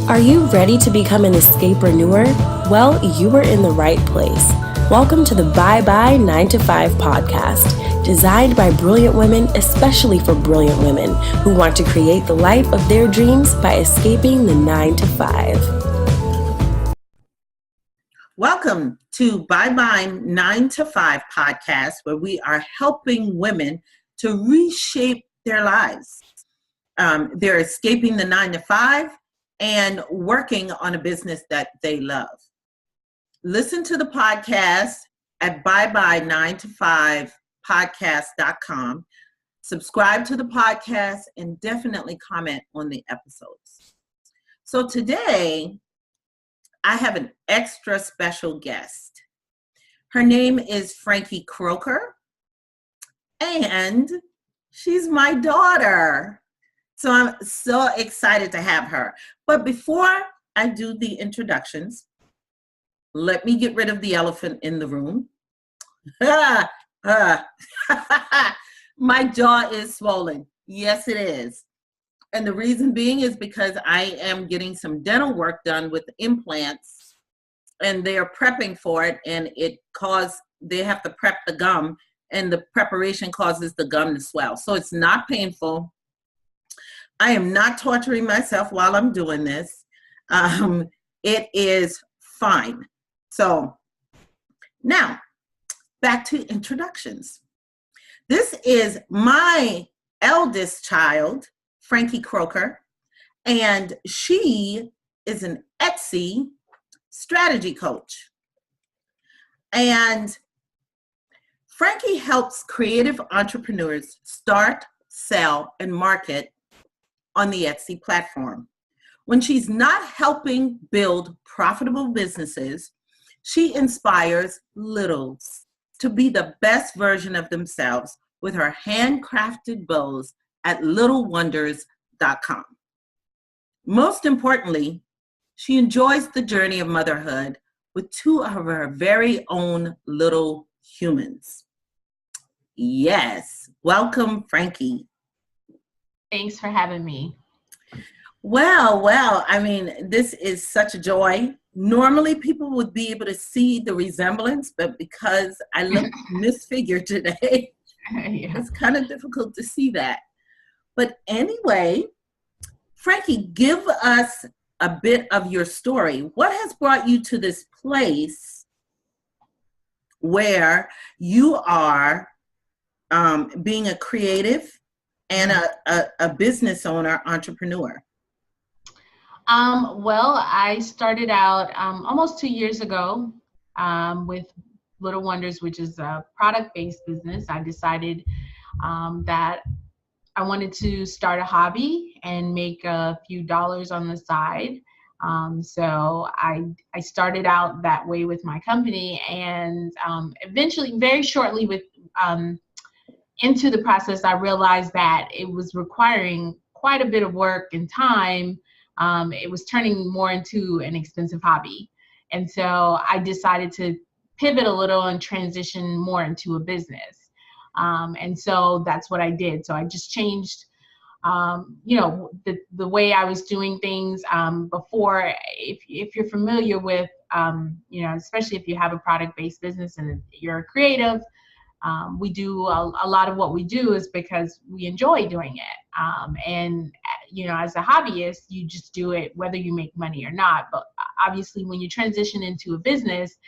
Are you ready to become an escapreneur? Well, you are in the right place. Welcome to the Bye Bye 9 to 5 podcast, designed by brilliant women, especially for brilliant women who want to create the life of their dreams by escaping the 9 to 5. Welcome to Bye Bye 9 to 5 podcast, where we are helping women to reshape their lives. They're escaping the 9 to 5 and working on a business that they love. Listen to the podcast at byeBye9to5podcast.com. Subscribe to the podcast and definitely comment on the episodes. So today, I have an extra special guest. Her name is Frankie Croker, and she's my daughter. So I'm so excited to have her. But before I do the introductions, let me get rid of the elephant in the room. My jaw is swollen. Yes, it is. And the reason being is because I am getting some dental work done with implants, and they are prepping for it, and they have to prep the gum, and the preparation causes the gum to swell. So it's not painful. I am not torturing myself while I'm doing this. It is fine. So now back to introductions. This is my eldest child, Frankie Croker, and she is an Etsy strategy coach. And Frankie helps creative entrepreneurs start, sell, and market on the Etsy platform. When she's not helping build profitable businesses, she inspires littles to be the best version of themselves with her handcrafted bows at littlewonders.com. Most importantly, she enjoys the journey of motherhood with two of her very own little humans. Yes, welcome, Frankie. Thanks for having me. Well, I mean, this is such a joy. Normally people would be able to see the resemblance, but because I look misfigured today, It's kind of difficult to see that. But anyway, Frankie, give us a bit of your story. What has brought you to this place where you are being a creative and a business owner, entrepreneur? Well, I started out almost 2 years ago with Little Wonders, which is a product-based business. I decided that I wanted to start a hobby and make a few dollars on the side. So I started out that way with my company, and eventually, very shortly into the process, I realized that it was requiring quite a bit of work and time. It was turning more into an expensive hobby. And so I decided to pivot a little and transition more into a business. And so that's what I did. So I just changed, the way I was doing things before. If you're familiar with, especially if you have a product-based business and you're a creative, we do a lot of what we do is because we enjoy doing it. As a hobbyist, you just do it whether you make money or not. But obviously, when you transition into a business,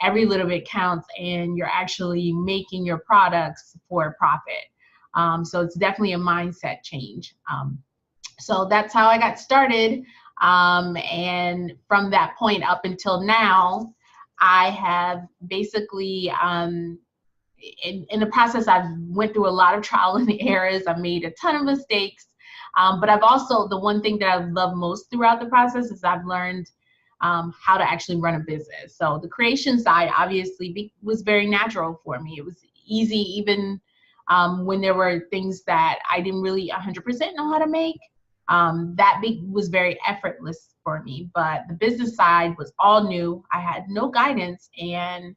every little bit counts, and you're actually making your products for a profit. So it's definitely a mindset change. So that's how I got started. And from that point up until now, I have basically, in the process, I've went through a lot of trial and errors. I've made a ton of mistakes. But I've also, the one thing that I love most throughout the process is I've learned how to actually run a business. So the creation side obviously was very natural for me. It was easy even when there were things that I didn't really 100% know how to make. Was very effortless for me. But the business side was all new. I had no guidance, and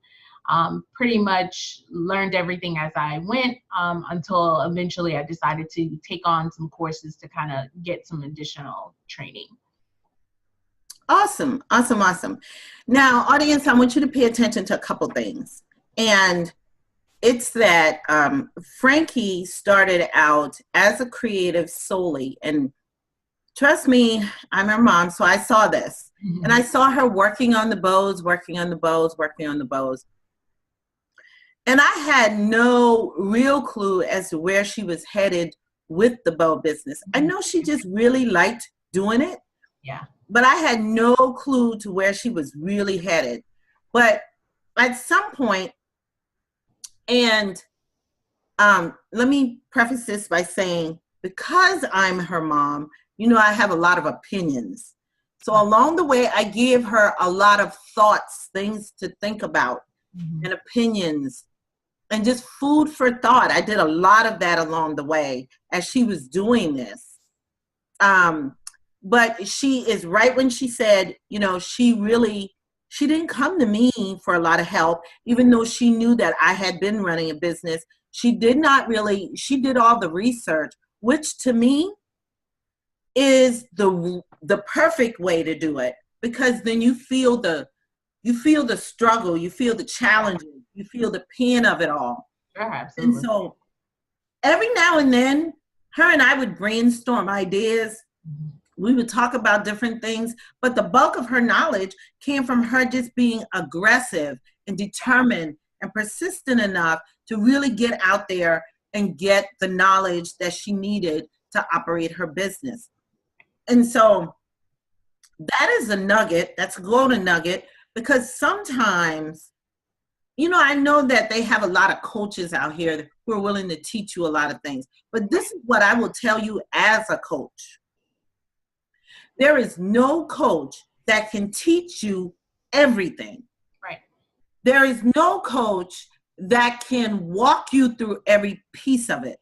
pretty much learned everything as I went until eventually I decided to take on some courses to kind of get some additional training. Awesome, awesome, awesome. Now, audience, I want you to pay attention to a couple things. And it's that Frankie started out as a creative solely. And trust me, I'm her mom, so I saw this. Mm-hmm. And I saw her working on the bows, working on the bows, working on the bows. And I had no real clue as to where she was headed with the bow business. I know she just really liked doing it. Yeah. But I had no clue to where she was really headed. But at some point, and let me preface this by saying, because I'm her mom, you know, I have a lot of opinions. So along the way, I give her a lot of thoughts, things to think about, and opinions, and just food for thought. I did a lot of that along the way as she was doing this. But she is right when she said, you know, she didn't come to me for a lot of help, even though she knew that I had been running a business. She did all the research, which to me is the perfect way to do it, because then you feel the struggle, you feel the challenges, you feel the pain of it all. Sure, absolutely. And so every now and then, her and I would brainstorm ideas. We would talk about different things, but the bulk of her knowledge came from her just being aggressive and determined and persistent enough to really get out there and get the knowledge that she needed to operate her business. And so that is a nugget, that's a golden nugget, because sometimes, you know, I know that they have a lot of coaches out here who are willing to teach you a lot of things, but this is what I will tell you as a coach. There is no coach that can teach you everything. Right. There is no coach that can walk you through every piece of it.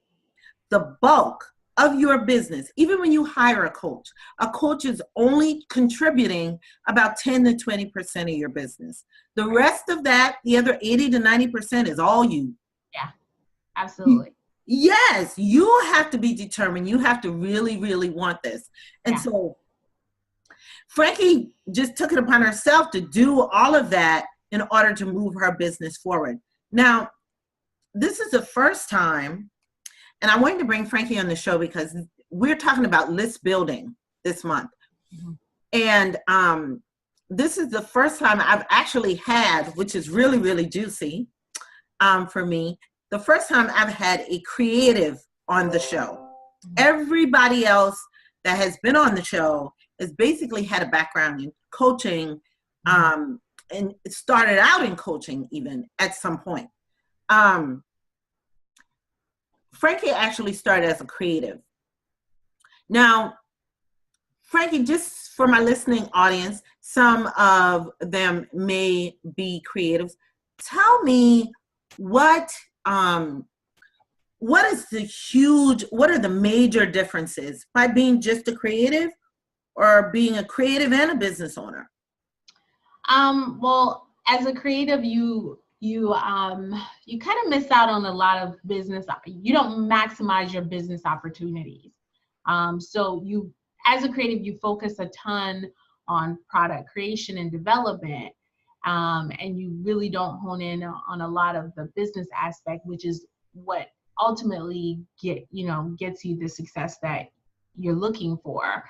The bulk of your business, even when you hire a coach is only contributing about 10 to 20% of your business. The rest of that, the other 80 to 90% is all you. Yeah, absolutely. Yes, you have to be determined. You have to really, really want this. And so Frankie just took it upon herself to do all of that in order to move her business forward. Now, this is the first time, and I wanted to bring Frankie on the show because we're talking about list building this month. Mm-hmm. And this is the first time I've actually had, which is really, really juicy for me, the first time I've had a creative on the show. Mm-hmm. Everybody else that has been on the show has basically had a background in coaching, and it started out in coaching even at some point. Frankie actually started as a creative. Now, Frankie, just for my listening audience, some of them may be creatives. Tell me what are the major differences by being just a creative or being a creative and a business owner? Well, as a creative, you kind of miss out on a lot of business. You don't maximize your business opportunities. So you, as a creative, you focus a ton on product creation and development, and you really don't hone in on a lot of the business aspect, which is what ultimately gets you the success that you're looking for.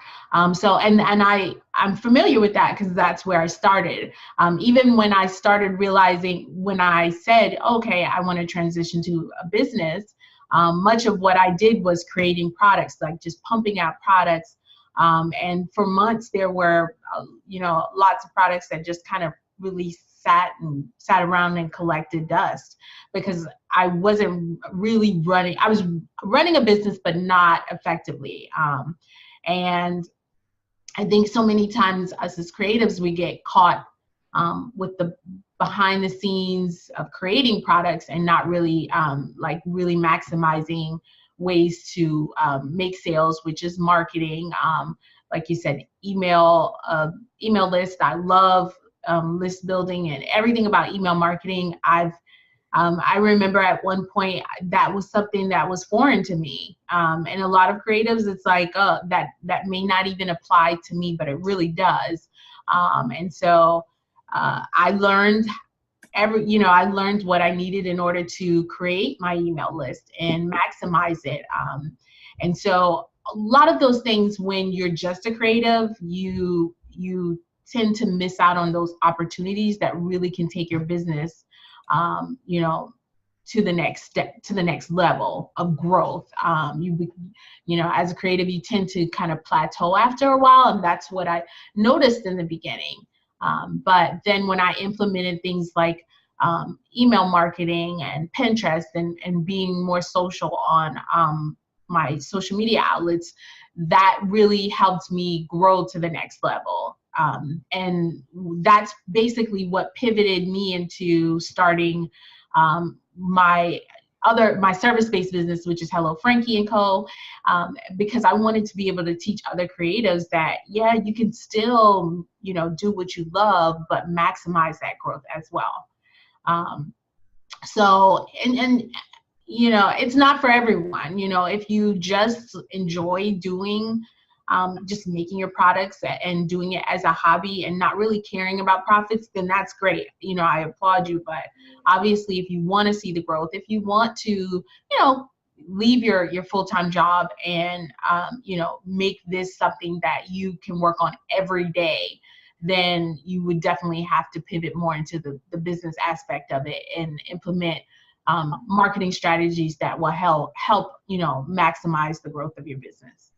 So I'm familiar with that because that's where I started. Even when I started realizing, when I said, okay, I want to transition to a business, much of what I did was creating products, like just pumping out products. And for months there were, lots of products that just kind of really sat around and collected dust because I wasn't really running. I was running a business, but not effectively. And I think so many times us as creatives, we get caught with the behind the scenes of creating products and not really really maximizing ways to make sales, which is marketing. Like you said, email list. I love list building and everything about email marketing. I've I remember at one point that was something that was foreign to me. And a lot of creatives, it's like, that may not even apply to me, but it really does. And so I learned I learned what I needed in order to create my email list and maximize it. And so a lot of those things, when you're just a creative, you tend to miss out on those opportunities that really can take your business, to the next step, to the next level of growth. As a creative, you tend to kind of plateau after a while, and that's what I noticed in the beginning. But then when I implemented things like email marketing and Pinterest and being more social on my social media outlets, that really helped me grow to the next level. And that's basically what pivoted me into starting my service-based business, which is Hello Frankie & Co. Because I wanted to be able to teach other creatives that, yeah, you can still, do what you love, but maximize that growth as well. It's not for everyone. If you just enjoy doing, just making your products and doing it as a hobby and not really caring about profits, then that's great. I applaud you. But obviously, if you want to see the growth, if you want to, leave your full-time job and, make this something that you can work on every day, then you would definitely have to pivot more into the business aspect of it and implement marketing strategies that will help maximize the growth of your business.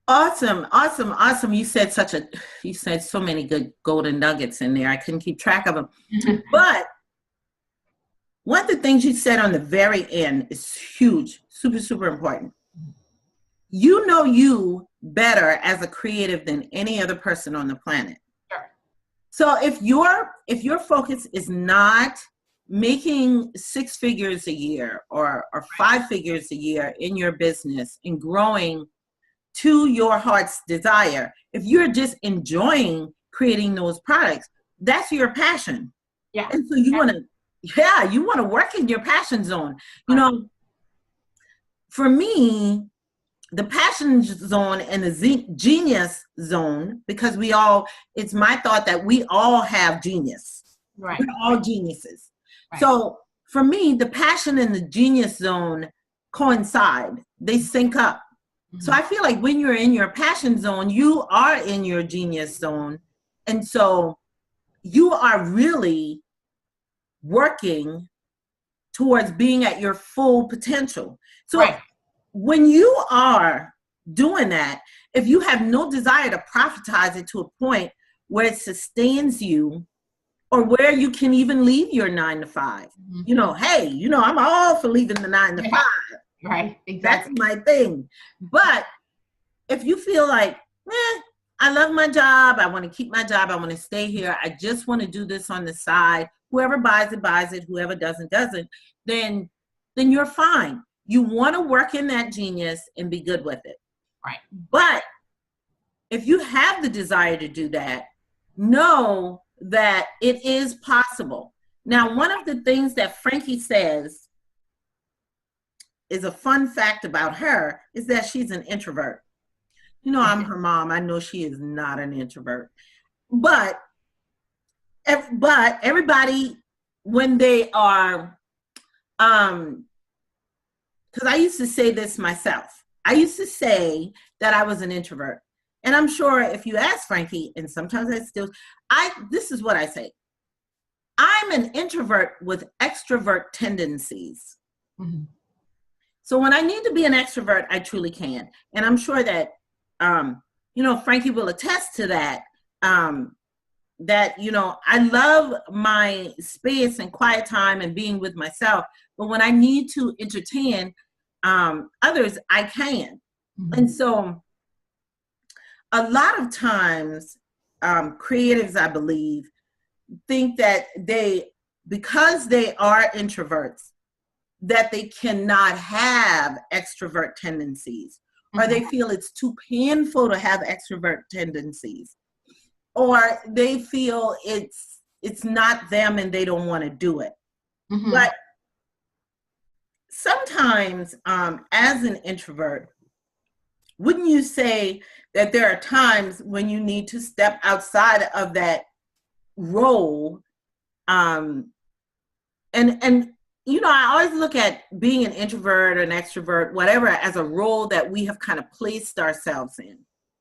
Awesome. You said so many good golden nuggets in there. I couldn't keep track of them. But one of the things you said on the very end is huge, super, super important. You know you better as a creative than any other person on the planet. Sure. So if your focus is not making 6 figures a year or 5 figures a year in your business and growing to your heart's desire, if you're just enjoying creating those products, that's your passion. Yeah. And so you want to work in your passion zone. For me, the passion zone and the genius zone, because it's my thought that we all have genius. Right. We're all geniuses. Right. So for me, the passion and the genius zone coincide. They sync up. Mm-hmm. So I feel like when you're in your passion zone, you are in your genius zone. And so you are really working towards being at your full potential. So right. When you are doing that, if you have no desire to profitize it to a point where it sustains you or where you can even leave your 9 to 5, mm-hmm. I'm all for leaving the 9 to 5. Right, exactly. That's my thing. But if you feel like, I love my job, I want to keep my job, I want to stay here, I just want to do this on the side, whoever buys it, whoever doesn't, then you're fine. You want to work in that genius and be good with it. Right. But if you have the desire to do that, know that it is possible. Now, one of the things that Frankie says is a fun fact about her is that she's an introvert. I'm her mom. I know she is not an introvert. But everybody, when they are, because I used to say this myself. I used to say that I was an introvert. And I'm sure if you ask Frankie, and sometimes this is what I say. I'm an introvert with extrovert tendencies. Mm-hmm. So when I need to be an extrovert, I truly can. And I'm sure that, Frankie will attest to that, I love my space and quiet time and being with myself. But when I need to entertain others, I can. Mm-hmm. And so a lot of times creatives, I believe, think that because they are introverts, that they cannot have extrovert tendencies, mm-hmm. or they feel it's too painful to have extrovert tendencies, or they feel it's not them and they don't want to do it. Mm-hmm. But sometimes, as an introvert, wouldn't you say that there are times when you need to step outside of that role? And I always look at being an introvert or an extrovert, whatever, as a role that we have kind of placed ourselves in.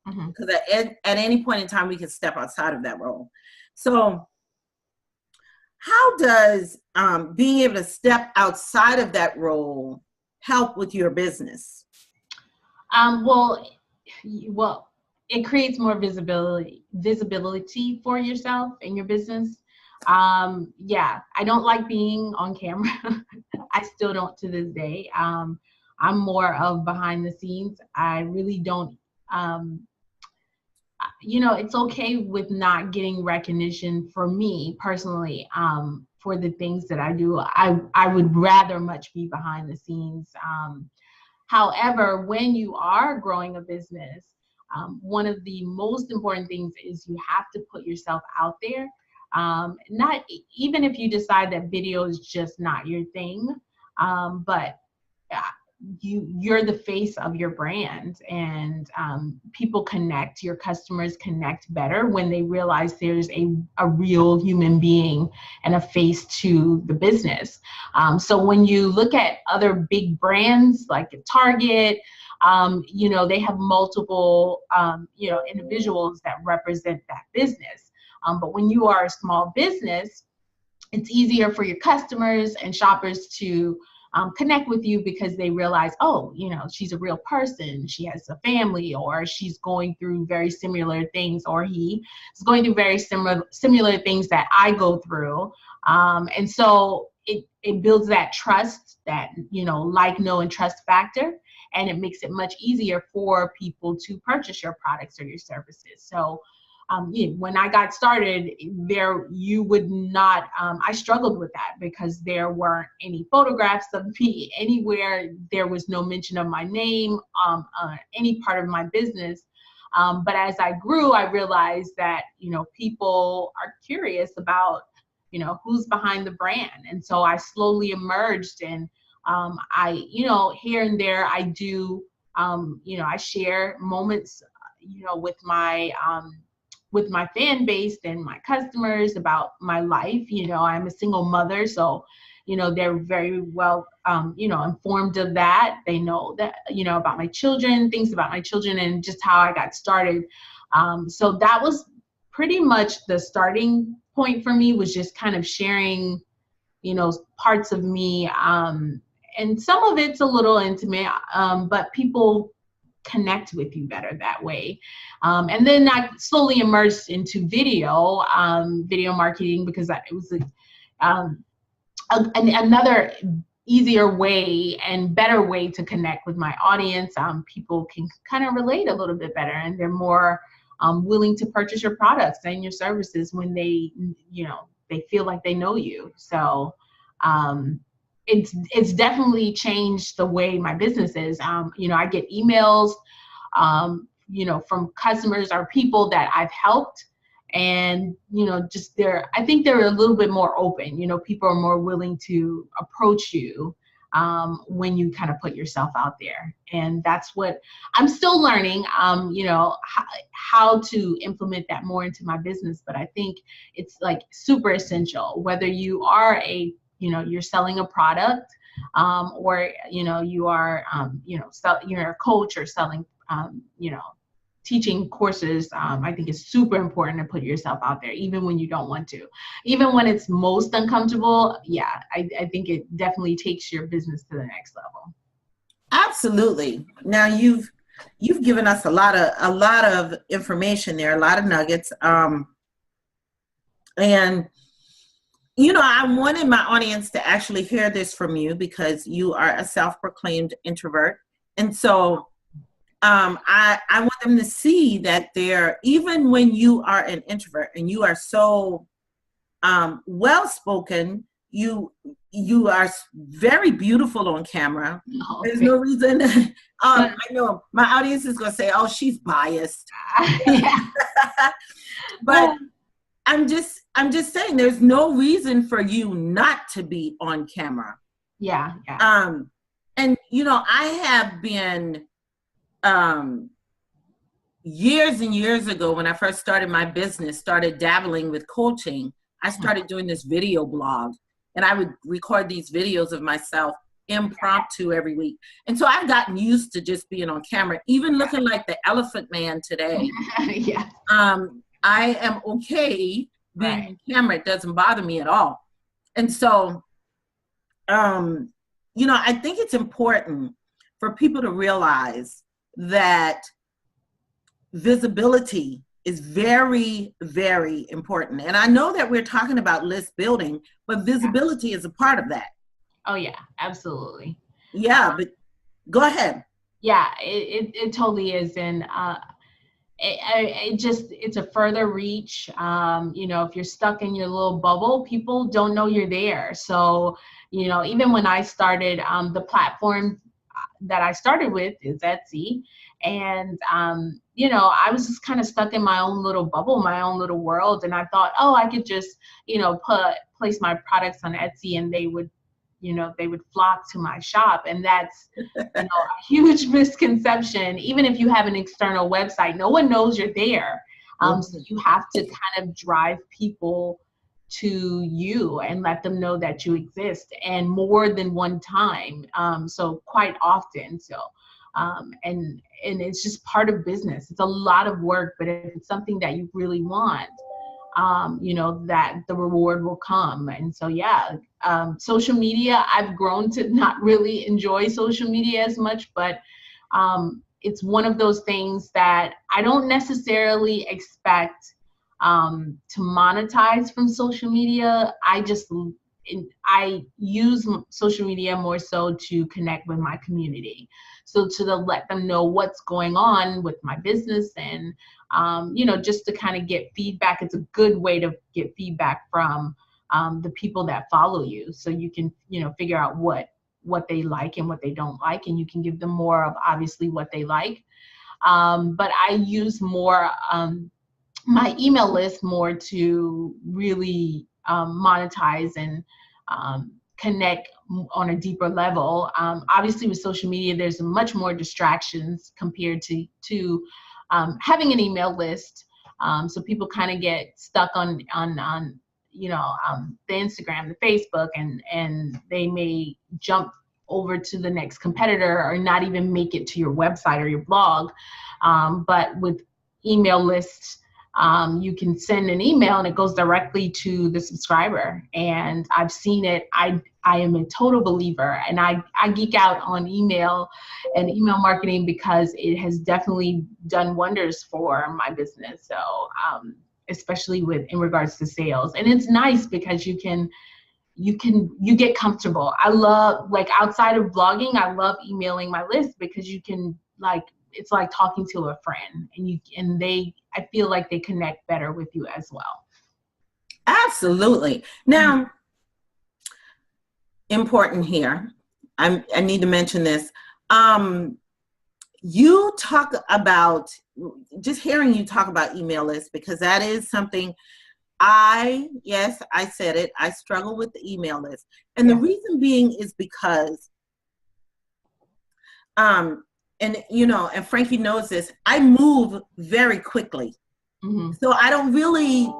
Mm-hmm. Because at any point in time, we can step outside of that role. So how does being able to step outside of that role help with your business? Well, it creates more visibility for yourself and your business. Yeah, I don't like being on camera. I still don't to this day. I'm more of behind the scenes. I really don't, it's okay with not getting recognition for me personally, for the things that I do. I would rather much be behind the scenes. However, when you are growing a business, one of the most important things is you have to put yourself out there. Not even if you decide that video is just not your thing, but you're the face of your brand, and people connect, your customers connect better when they realize there's a real human being and a face to the business. So when you look at other big brands like Target, they have multiple, individuals that represent that business. But when you are a small business, it's easier for your customers and shoppers to connect with you because they realize, oh, she's a real person. She has a family, or she's going through very similar things, or he is going through very similar things that I go through. And so it builds that trust, that, like, know, and trust factor. And it makes it much easier for people to purchase your products or your services. So when I got started, you would not, I struggled with that because there weren't any photographs of me anywhere. There was no mention of my name, any part of my business. But as I grew, I realized that, people are curious about, who's behind the brand. And so I slowly emerged, and I, here and there I do, I share moments, with my fan base and my customers about my life. I'm a single mother, so, they're very well, informed of that. They know that, about my children, things about my children, and just how I got started. So that was pretty much the starting point for me, was just kind of sharing, parts of me. And some of it's a little intimate, but people connect with you better that way. And then I slowly immersed into video marketing, because it was another easier way and better way to connect with my audience. People can kind of relate a little bit better, and they're more willing to purchase your products and your services when they feel like they know you. So it's definitely changed the way my business is. I get emails, from customers or people that I've helped, and, I think they're a little bit more open. People are more willing to approach you when you kind of put yourself out there. And that's what I'm still learning, how to implement that more into my business. But I think it's like super essential, whether you are you're selling a product, or, you are, you're a coach or selling, teaching courses. I think it's super important to put yourself out there, even when you don't want to, even when it's most uncomfortable. Yeah, I think it definitely takes your business to the next level. Absolutely. Now you've given us a lot of information there, a lot of nuggets. And I wanted my audience to actually hear this from you, because you are a self-proclaimed introvert. And so I want them to see that even when you are an introvert and you are so well-spoken, you are very beautiful on camera. Oh, There's no reason. I know my audience is going to say, oh, she's biased. Yeah. But I'm just I'm just saying there's no reason for you not to be on camera. Yeah. And I have been years and years ago, when I first started my business, started dabbling with coaching, I started doing this video blog, and I would record these videos of myself impromptu every week. And so I've gotten used to just being on camera, even looking like the elephant man today. Yeah. I am okay being on camera. It doesn't bother me at all. And so, I think it's important for people to realize that visibility is very, very important. And I know that we're talking about list building, but visibility is a part of that. Oh yeah, absolutely. Yeah, but go ahead. Yeah, it totally is. And it's a further reach. If you're stuck in your little bubble, people don't know you're there. So, even when I started, the platform that I started with is Etsy. And, I was just kind of stuck in my own little bubble, my own little world. And I thought, I could just, place my products on Etsy and they would flock to my shop. And that's, a huge misconception. Even if you have an external website, no one knows you're there. So you have to kind of drive people to you and let them know that you exist, and more than one time. So quite often. So, and it's just part of business. It's a lot of work, but if it's something that you really want, that the reward will come. And so, social media, I've grown to not really enjoy social media as much, but it's one of those things that I don't necessarily expect to monetize from social media. I use social media more so to connect with my community. So to let them know what's going on with my business, and, just to kind of get feedback. It's a good way to get feedback from the people that follow you. So you can, figure out what they like and what they don't like, and you can give them more of obviously what they like. But I use more my email list more to really monetize and connect on a deeper level. Obviously with social media, there's much more distractions compared to having an email list. So people kind of get stuck on the Instagram, the Facebook, and they may jump over to the next competitor or not even make it to your website or your blog. But with email lists, you can send an email and it goes directly to the subscriber. And I've seen it. I am a total believer, and I geek out on email and email marketing because it has definitely done wonders for my business. So, especially in regards to sales. And it's nice because you get comfortable. I love, outside of blogging, I love emailing my list because you can, it's like talking to a friend, and I feel like they connect better with you as well. Absolutely. Now, important here, I need to mention this. You talk about, just hearing you talk about email lists, because that is something I said it, I struggle with the email list. And the reason being is because, and Frankie knows this, I move very quickly. Mm-hmm. So I don't really,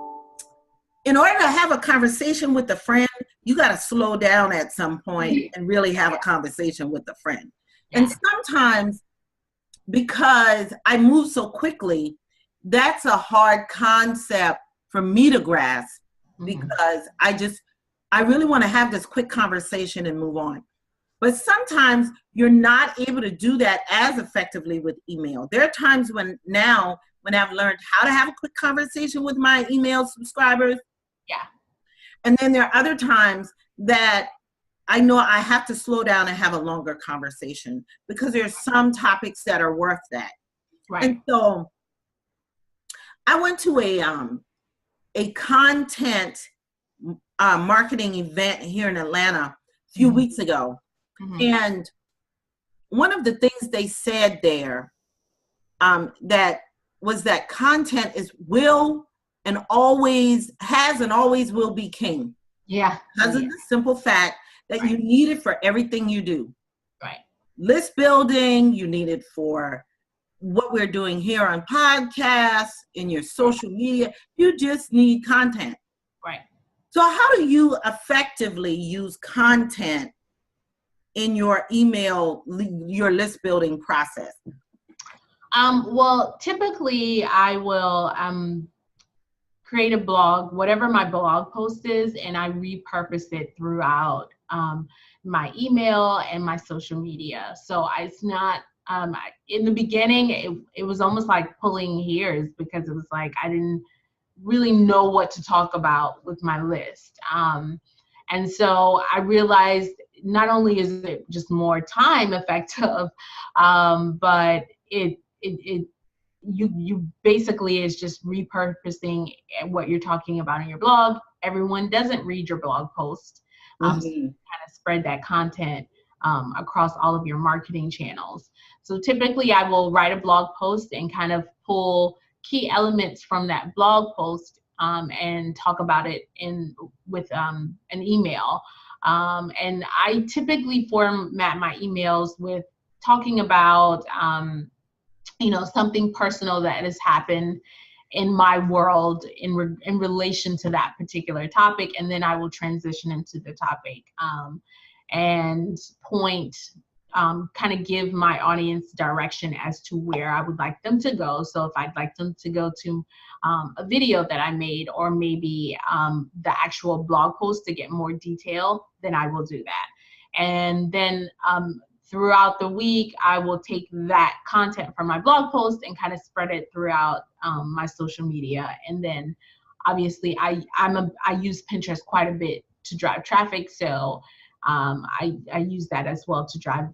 in order to have a conversation with a friend, you got to slow down at some point and really have a conversation with a friend. Yeah. And sometimes, because I move so quickly, that's a hard concept for me to grasp, because I really want to have this quick conversation and move on. But sometimes you're not able to do that as effectively with email. There are times when I've learned how to have a quick conversation with my email subscribers. Yeah. And then there are other times that I know I have to slow down and have a longer conversation, because there's some topics that are worth that. Right. And so I went to a content marketing event here in Atlanta a few weeks ago. Mm-hmm. And one of the things they said there that content is will and always has and always will be king. Yeah. Because of the simple fact that you need it for everything you do. Right. List building, you need it for what we're doing here on podcasts, in your social media. You just need content. Right. So how do you effectively use content in your email, your list building process? Well, typically I will create a blog, whatever my blog post is, and I repurpose it throughout my email and my social media. So it's not, in the beginning, it was almost like pulling hairs because it was like I didn't really know what to talk about with my list. And so I realized not only is it just more time effective, but you basically is just repurposing what you're talking about in your blog. Everyone doesn't read your blog post. So you kind of spread that content across all of your marketing channels. So typically I will write a blog post and kind of pull key elements from that blog post and talk about it with an email. And I typically format my emails with talking about something personal that has happened in my world in relation to that particular topic, and then I will transition into the topic and point, kind of give my audience direction as to where I would like them to go. So if I'd like them to go to a video that I made, or maybe the actual blog post to get more detail, then I will do that. And then throughout the week, I will take that content from my blog post and kind of spread it throughout my social media. And then obviously I use Pinterest quite a bit to drive traffic. So I use that as well to drive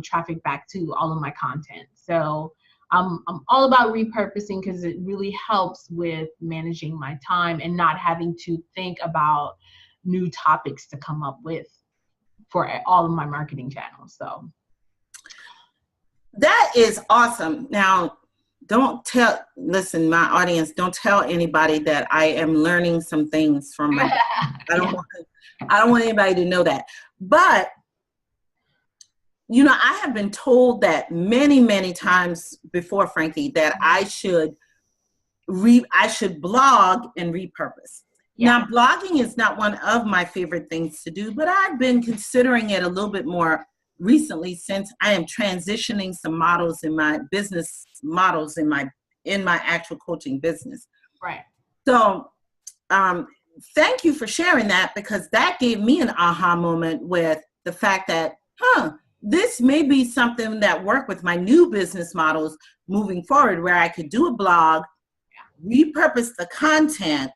traffic back to all of my content. So I'm all about repurposing because it really helps with managing my time and not having to think about new topics to come up with for all of my marketing channels. So that is awesome. Now, listen, my audience, don't tell anybody that I am learning some things from my, I don't want anybody to know that. But, I have been told that many, many times before, Frankie, that I should blog and repurpose. Yeah. Now, blogging is not one of my favorite things to do, but I've been considering it a little bit more recently since I am transitioning some models in my business models in my actual coaching business. Right. So, thank you for sharing that, because that gave me an aha moment with the fact that, this may be something that work with my new business models moving forward, where I could do a blog, repurpose the content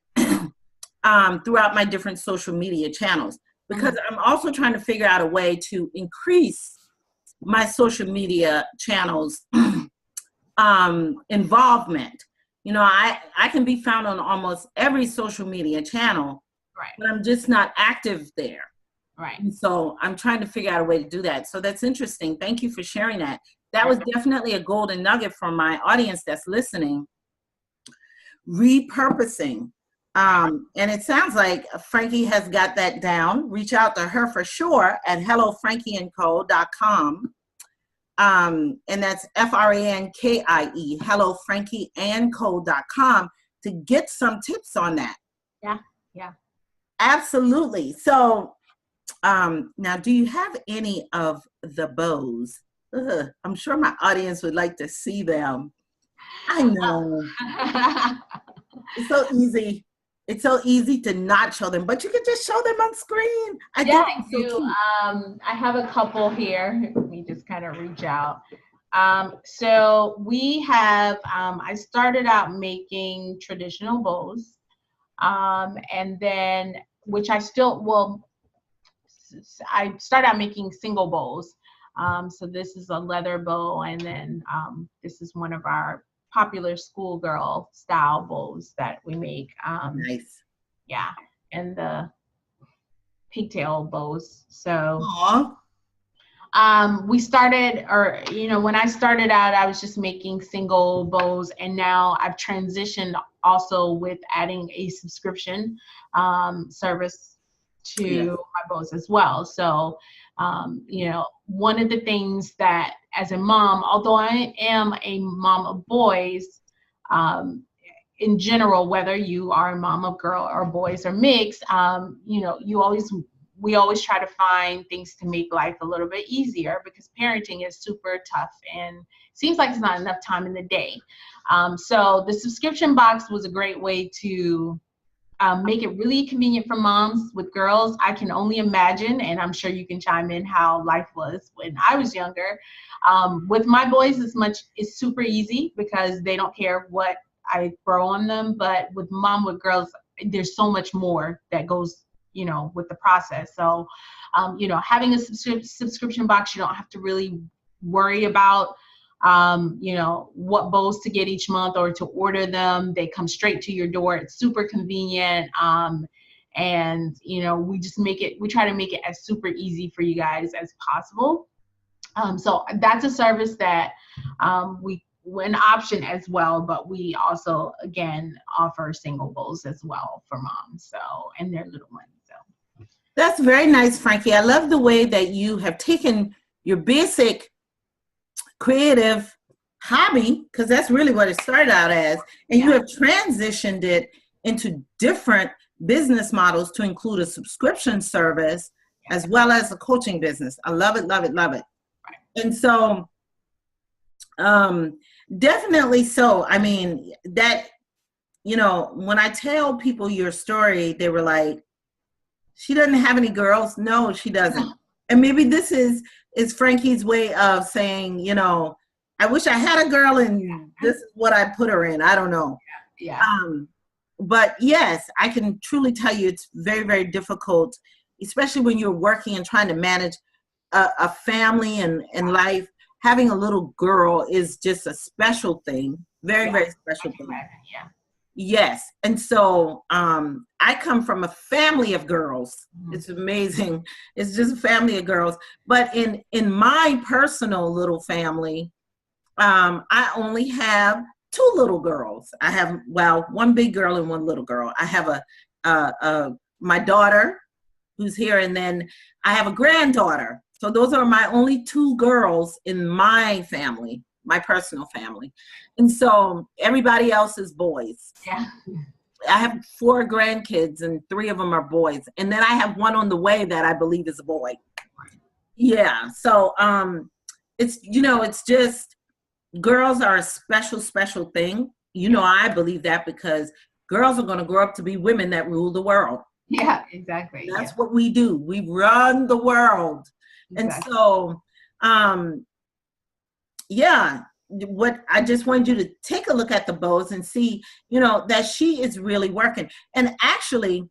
throughout my different social media channels. Because I'm also trying to figure out a way to increase my social media channels involvement. I can be found on almost every social media channel, right, but I'm just not active there. Right. And so I'm trying to figure out a way to do that. So that's interesting. Thank you for sharing that. That was definitely a golden nugget from my audience that's listening. Repurposing. And it sounds like Frankie has got that down. Reach out to her for sure at hellofrankieandco.com. And that's FRANKIE, hellofrankieandco.com, to get some tips on that. Yeah. Absolutely. So now, do you have any of the bows? I'm sure my audience would like to see them. I know. It's so easy. It's so easy to not show them, but you can just show them on screen. I do. I have a couple here. Let me just kind of reach out. So we have, I started out making traditional bows, and then, which I started out making single bows. So this is a leather bow, and then this is one of our popular schoolgirl style bows that we make. Nice. Yeah, and the pigtail bows. So We started, or, when I started out, I was just making single bows, and now I've transitioned also with adding a subscription service to my bows as well. So, one of the things that as a mom, although I am a mom of boys, in general, whether you are a mom of girl or boys or mixed, we always try to find things to make life a little bit easier, because parenting is super tough and seems like there's not enough time in the day. So the subscription box was a great way to make it really convenient for moms with girls. I can only imagine, and I'm sure you can chime in, how life was when I was younger. With my boys, it's super easy because they don't care what I throw on them. But with girls, there's so much more that goes with the process. So, having a subscription box, you don't have to really worry about, what bows to get each month or to order them. They come straight to your door. It's super convenient. And, we try to make it as super easy for you guys as possible. So that's a service that an option as well, but we also, again, offer single bows as well for moms, so, and their little ones. So that's very nice, Frankie. I love the way that you have taken your basic creative hobby, because that's really what it started out as, and you have transitioned it into different business models to include a subscription service as well as a coaching business. I love it, love it, love it. Right. And so, definitely so. I mean, that, when I tell people your story, they were like, she doesn't have any girls. No, she doesn't. And maybe this is Frankie's way of saying, I wish I had a girl and this is what I put her in. I don't know. Yeah. But yes, I can truly tell you it's very, very difficult, especially when you're working and trying to manage a family and life. Having a little girl is just a special thing. Very, very special thing. Yeah. Yes. And so I come from a family of girls. Mm-hmm. It's amazing. It's just a family of girls. But in my personal little family, I only have 2 little girls. I have, one big girl and 1 little girl. I have my daughter who's here, and then I have a granddaughter. So those are my only 2 girls in my family, my personal family. And so everybody else is boys. Yeah. I have 4 grandkids and 3 of them are boys. And then I have 1 on the way that I believe is a boy. Yeah. So it's just, girls are a special, special thing. I believe that because girls are going to grow up to be women that rule the world. Yeah, exactly. That's what we do. We run the world. Exactly. And so, what I just wanted you to take a look at the bows and see, that she is really working. And actually,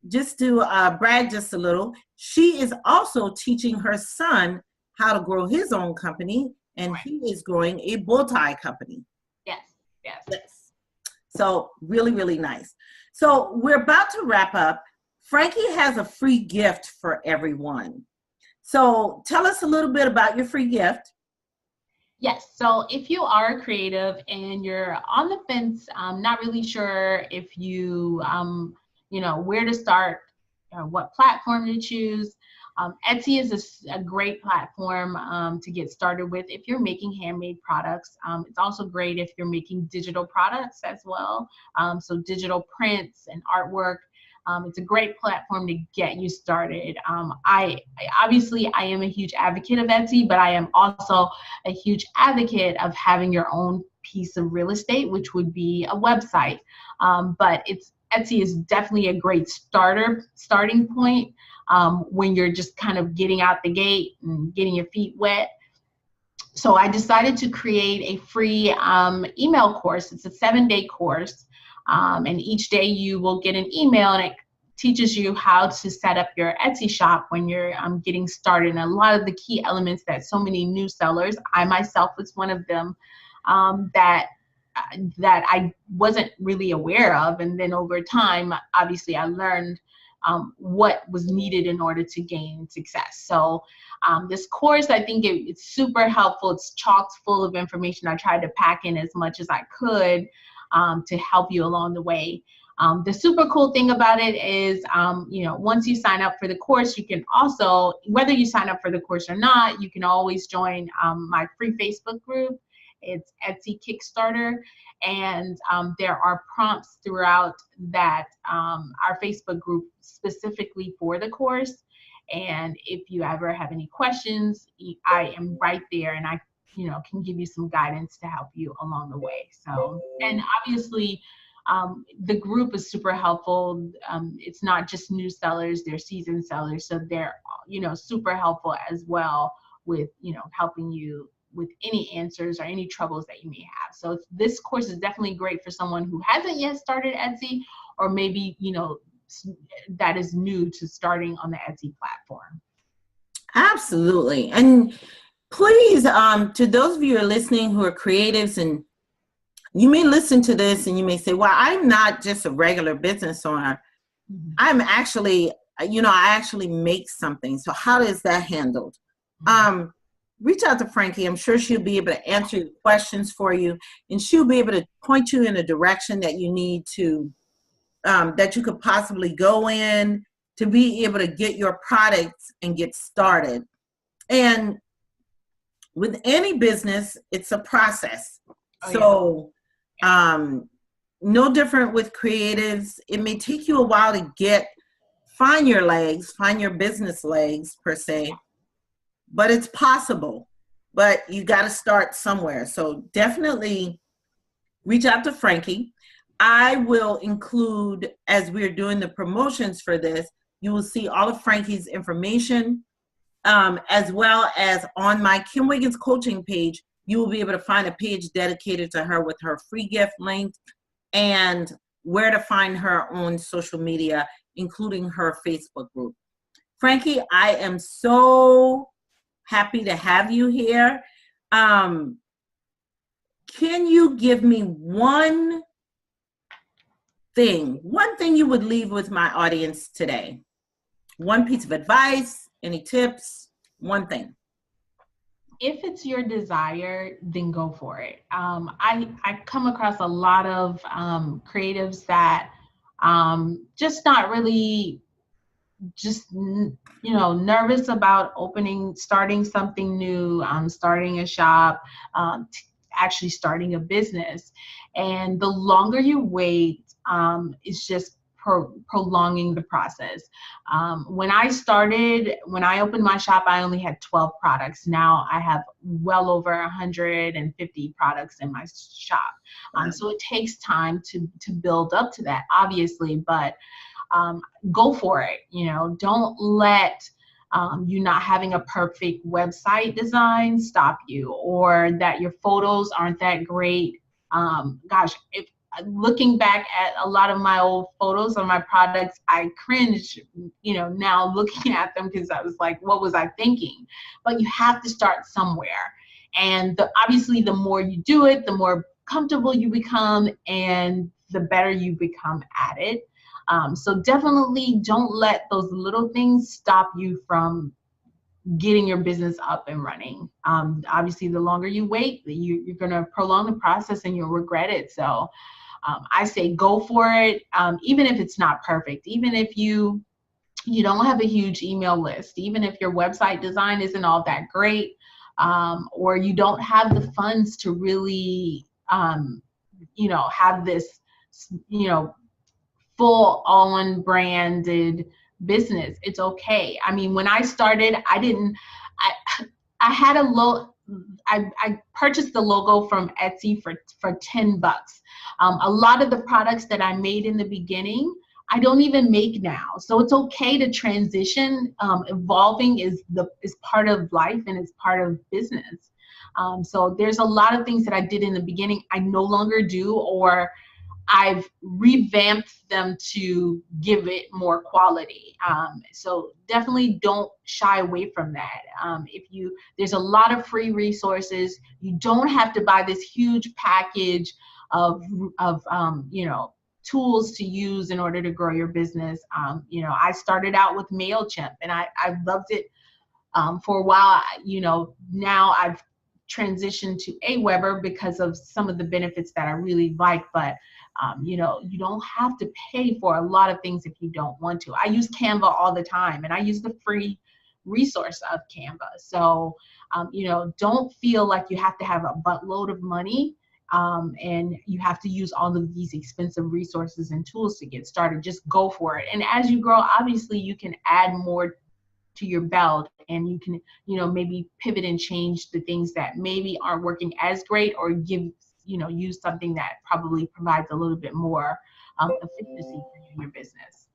just to brag just a little, she is also teaching her son how to grow his own company, and he is growing a bow tie company. Yes. So really, really nice. So we're about to wrap up. Frankie has a free gift for everyone. So tell us a little bit about your free gift. Yes. So if you are a creative and you're on the fence, not really sure if you, where to start, or what platform to choose, Etsy is a great platform to get started with if you're making handmade products. It's also great if you're making digital products as well. So digital prints and artwork. It's a great platform to get you started. I am a huge advocate of Etsy, but I am also a huge advocate of having your own piece of real estate, which would be a website. But Etsy is definitely a great starting point when you're just kind of getting out the gate and getting your feet wet. So I decided to create a free email course. It's a 7-day course. And each day you will get an email, and it teaches you how to set up your Etsy shop when you're getting started. And a lot of the key elements that so many new sellers, I myself was one of them, that I wasn't really aware of. And then over time, obviously I learned what was needed in order to gain success. So this course, I think it's super helpful. It's chock full of information. I tried to pack in as much as I could to help you along the way. The super cool thing about it is, once you sign up for the course, you can also, whether you sign up for the course or not, you can always join my free Facebook group. It's Etsy Kickstarter, and there are prompts throughout that our Facebook group specifically for the course. And if you ever have any questions, I am right there, and I can give you some guidance to help you along the way. So, and obviously the group is super helpful. It's not just new sellers, they're seasoned sellers, so they're super helpful as well with helping you with any answers or any troubles that you may have. So this course is definitely great for someone who hasn't yet started Etsy, or maybe that is new to starting on the Etsy platform. Absolutely. And please, to those of you who are listening who are creatives, and you may listen to this and you may say, well, I'm not just a regular business owner. I'm actually, I actually make something. So how is that handled? Reach out to Frankie. I'm sure she'll be able to answer your questions for you, and she'll be able to point you in a direction that you need to, that you could possibly go in to be able to get your products and get started. And with any business, it's a process. So no different with creatives. It may take you a while to find your legs, find your business legs per se, but it's possible. But you got to start somewhere. So definitely reach out to Frankie. I will include, as we're doing the promotions for this, you will see all of Frankie's information, as well as on my Kim Wiggins coaching page. You will be able to find a page dedicated to her with her free gift link and where to find her on social media, including her Facebook group. Frankie, I am so happy to have you here. Can you give me one thing you would leave with my audience today? One piece of advice, any tips, one thing. If it's your desire, then go for it. I come across a lot of creatives that just not really, nervous about starting something new, starting a shop, actually starting a business. And the longer you wait, it's just prolonging the process. When I opened my shop, I only had 12 products. Now I have well over 150 products in my shop. So it takes time to build up to that, obviously, but go for it. Don't let you not having a perfect website design stop you, or that your photos aren't that great. If looking back at a lot of my old photos of my products, I cringe, now looking at them, because I was like, what was I thinking? But you have to start somewhere. And obviously, the more you do it, the more comfortable you become, and the better you become at it. So definitely don't let those little things stop you from getting your business up and running. Obviously, the longer you wait, you're going to prolong the process and you'll regret it. So I say go for it, even if it's not perfect, even if you don't have a huge email list, even if your website design isn't all that great, or you don't have the funds to really, have this, full on branded business. It's okay. I mean, when I started, I purchased the logo from Etsy for $10. A lot of the products that I made in the beginning, I don't even make now. So it's okay to transition. Evolving is part of life, and it's part of business. So there's a lot of things that I did in the beginning I no longer do, or I've revamped them to give it more quality. So definitely don't shy away from that. There's a lot of free resources. You don't have to buy this huge package of tools to use in order to grow your business. I started out with MailChimp, and I loved it for a while. Now I've transitioned to Aweber because of some of the benefits that I really like. But you don't have to pay for a lot of things if you don't want to. I use Canva all the time, and I use the free resource of Canva. So, don't feel like you have to have a buttload of money and you have to use all of these expensive resources and tools to get started. Just go for it. And as you grow, obviously you can add more to your belt, and you can, maybe pivot and change the things that maybe aren't working as great, or use something that probably provides a little bit more efficiency for your business.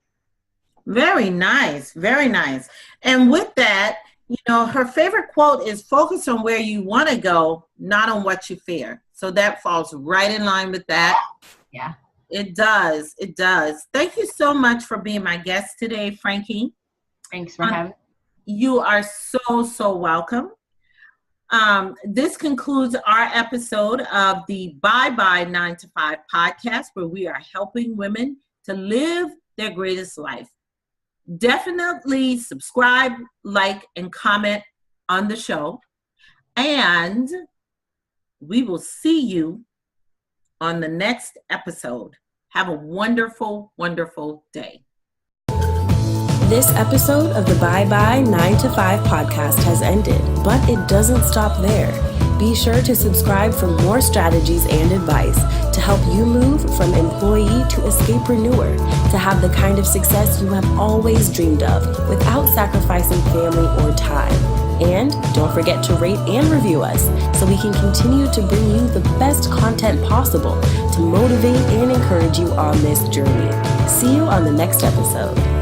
Very nice. Very nice. And with that, her favorite quote is, focus on where you want to go, not on what you fear. So that falls right in line with that. Yeah. It does. It does. Thank you so much for being my guest today, Frankie. Thanks for having me. You are so welcome. This concludes our episode of the Bye Bye 9 to 5 podcast, where we are helping women to live their greatest life. Definitely subscribe, like, and comment on the show. And we will see you on the next episode. Have a wonderful, wonderful day. This episode of the Bye Bye 9 to 5 podcast has ended, but it doesn't stop there. Be sure to subscribe for more strategies and advice to help you move from employee to escapreneur, to have the kind of success you have always dreamed of without sacrificing family or time. And don't forget to rate and review us so we can continue to bring you the best content possible to motivate and encourage you on this journey. See you on the next episode.